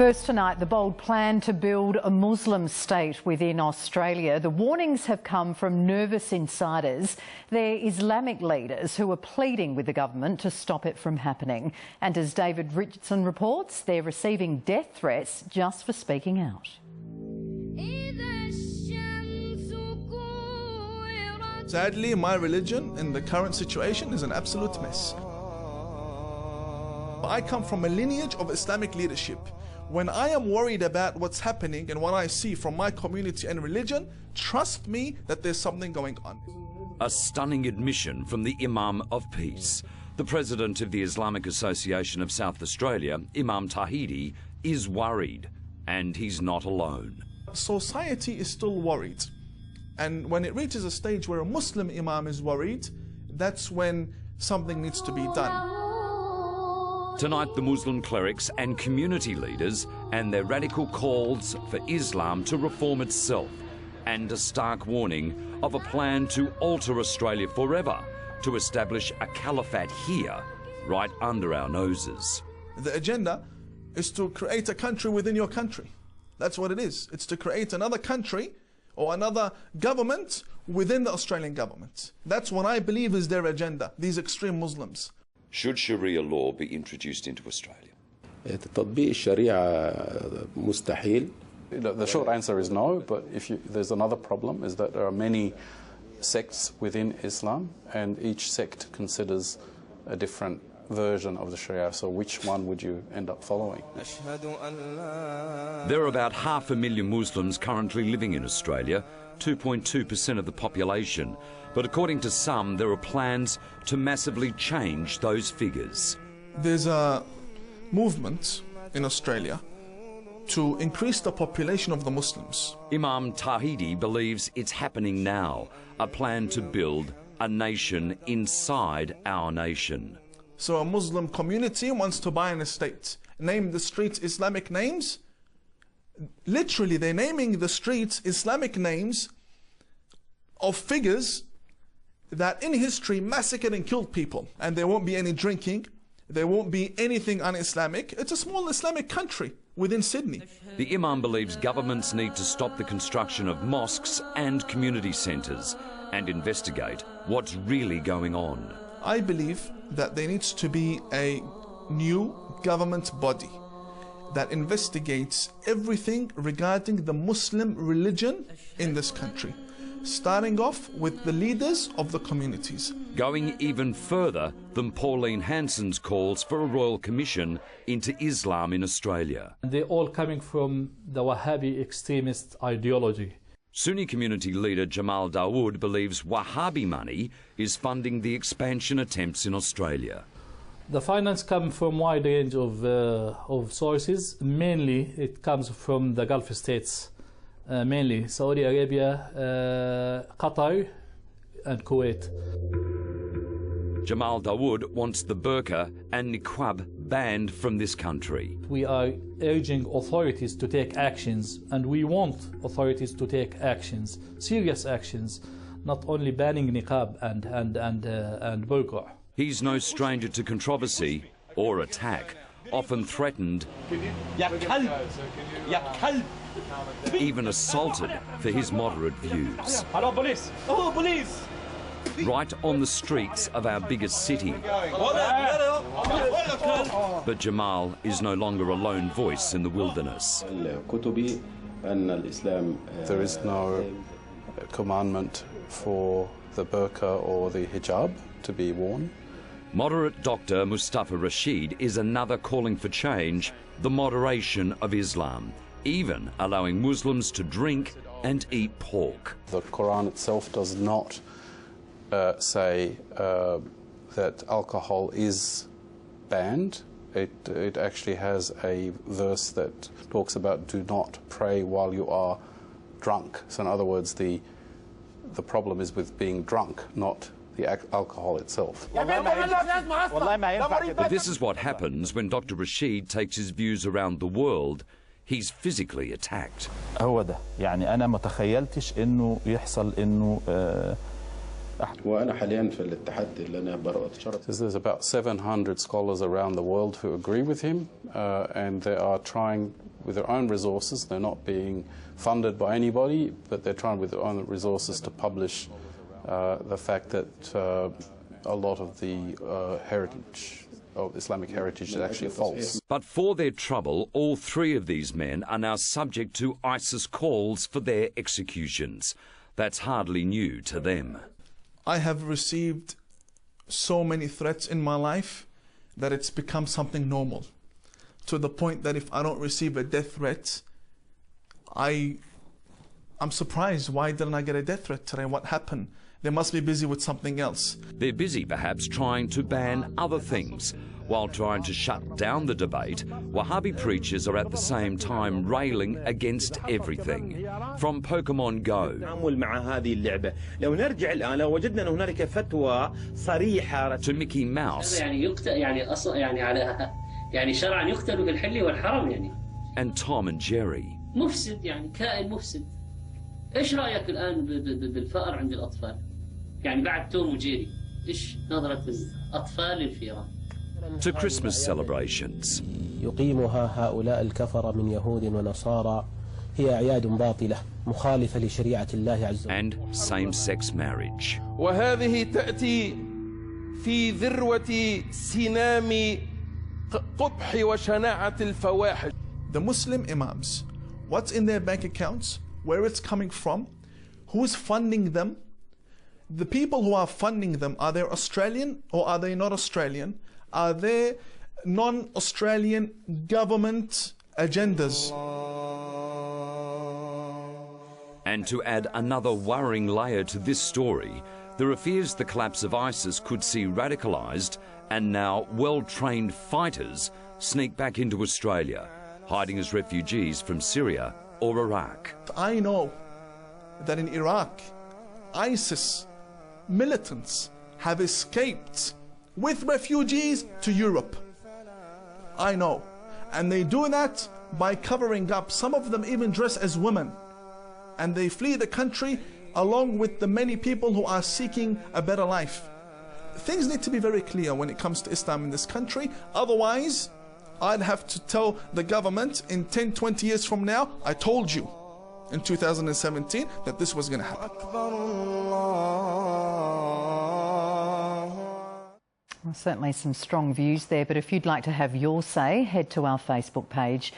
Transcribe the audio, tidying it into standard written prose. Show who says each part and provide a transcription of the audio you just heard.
Speaker 1: First tonight, the bold plan to build a Muslim state within Australia. The warnings have come from nervous insiders. They're Islamic leaders who are pleading with the government to stop it from happening. And as David Richardson reports, they're receiving death threats just for speaking out.
Speaker 2: Sadly, my religion in the current situation is an absolute mess. I come from a lineage of Islamic leadership. When I am worried about what's happening and what I see from my community and religion, trust me that there's something going on.
Speaker 3: A stunning admission from the Imam of Peace. The president of the Islamic Association of South Australia, Imam Tawhidi, is worried, and he's not alone.
Speaker 2: Society is still worried. And when it reaches a stage where a Muslim Imam is worried, that's when something needs to be done.
Speaker 3: Tonight, the Muslim clerics and community leaders and their radical calls for Islam to reform itself, and a stark warning of a plan to alter Australia forever, to establish a caliphate here, right under our noses.
Speaker 2: The agenda is to create a country within your country. That's what it is. It's to create another country or another government within the Australian government. That's what I believe is their agenda, these extreme Muslims.
Speaker 3: Should Sharia law be introduced into Australia?
Speaker 4: تطبيق الشريعة مستحيل.
Speaker 5: The short answer is no, but there's another problem, is that there are many sects within Islam, and each sect considers a different version of the Sharia, so which one would you end up following?
Speaker 3: There are about 500,000 Muslims currently living in Australia, 2.2% of the population. But according to some, there are plans to massively change those figures.
Speaker 2: There's a movement in Australia to increase the population of the Muslims.
Speaker 3: Imam Tawhidi believes it's happening now, a plan to build a nation inside our nation.
Speaker 2: So a Muslim community wants to buy an estate, name the streets Islamic names. Literally, they're naming the streets Islamic names of figures that in history massacred and killed people. And there won't be any drinking, there won't be anything un-Islamic. It's a small Islamic country within Sydney.
Speaker 3: The Imam believes governments need to stop the construction of mosques and community centres and investigate what's really going on.
Speaker 2: I believe that there needs to be a new government body that investigates everything regarding the Muslim religion in this country, starting off with the leaders of the communities.
Speaker 3: Going even further than Pauline Hanson's calls for a royal commission into Islam in Australia.
Speaker 6: They're all coming from the Wahhabi extremist ideology.
Speaker 3: Sunni community leader Jamal Dawood believes Wahhabi money is funding the expansion attempts in Australia.
Speaker 6: The finance comes from a wide range of sources. Mainly it comes from the Gulf states, mainly Saudi Arabia, Qatar and Kuwait.
Speaker 3: Jamal Dawood wants the burqa and niqab banned from this country.
Speaker 6: We are urging authorities to take actions, and we want authorities to take actions, serious actions, not only banning niqab and burqa.
Speaker 3: He's no stranger to controversy or attack, often threatened, even assaulted for his moderate views.
Speaker 7: Hello, police! Oh, police!
Speaker 3: Right on the streets of our biggest city. But Jamal is no longer a lone voice in the wilderness.
Speaker 5: There is no commandment for the burqa or the hijab to be worn.
Speaker 3: Moderate Dr. Mustafa Rashid is another calling for change, the moderation of Islam, even allowing Muslims to drink and eat pork.
Speaker 5: The Quran itself does not say that alcohol is banned. It actually has a verse that talks about do not pray while you are drunk. So in other words, the problem is with being drunk, not the alcohol itself.
Speaker 3: But this is what happens when Dr. Rashid takes his views around the world. He's physically attacked.
Speaker 8: هو ده يعني أنا ما تخيلتش إنه يحصل إنه
Speaker 4: وأنا حاليا في الاتحاد اللي أنا برأت شرط.
Speaker 5: There's about 700 scholars around the world who agree with him, and they are trying with their own resources. They're not being funded by anybody, but they're trying with their own resources to publish the fact that a lot of the heritage of Islamic heritage is actually false.
Speaker 3: But for their trouble, all three of these men are now subject to ISIS calls for their executions. That's hardly new to them.
Speaker 2: I have received so many threats in my life that it's become something normal, to the point that if I don't receive a death threat, I'm surprised. Why didn't I get a death threat today? What happened? They must be busy with something else.
Speaker 3: They're busy perhaps trying to ban other things. While trying to shut down the debate, Wahhabi preachers are at the same time railing against everything. From Pokemon Go to Mickey Mouse and Tom and Jerry.
Speaker 9: مفسد يعني كائن مفسد. ايش رايك الان بالفأر عند الاطفال؟ يعني بعد توم وجيري، ايش نظرة الاطفال للفئران؟
Speaker 3: To Christmas celebrations.
Speaker 10: يقيمها هؤلاء الكفرة من يهود ونصارى هي أعياد باطلة مخالفة لشريعة الله عز وجل.
Speaker 3: And same-sex marriage.
Speaker 7: وهذه تأتي في ذروة سنام قبح وشناعة الفواحش.
Speaker 2: The Muslim imams, what's in their bank accounts, where it's coming from, who's funding them, the people who are funding them, are they Australian or are they not Australian? Are there non-Australian government agendas?
Speaker 3: And to add another worrying layer to this story, there are fears the collapse of ISIS could see radicalised and now well-trained fighters sneak back into Australia, hiding as refugees from Syria or Iraq.
Speaker 2: I know that in Iraq, ISIS militants have escaped with refugees to Europe. I know. And they do that by covering up. Some of them even dress as women. And they flee the country along with the many people who are seeking a better life. Things need to be very clear when it comes to Islam in this country. Otherwise, I'd have to tell the government in 10, 20 years from now, I told you in 2017 that this was going to happen.
Speaker 1: Well, certainly some strong views there, but if you'd like to have your say, head to our Facebook page.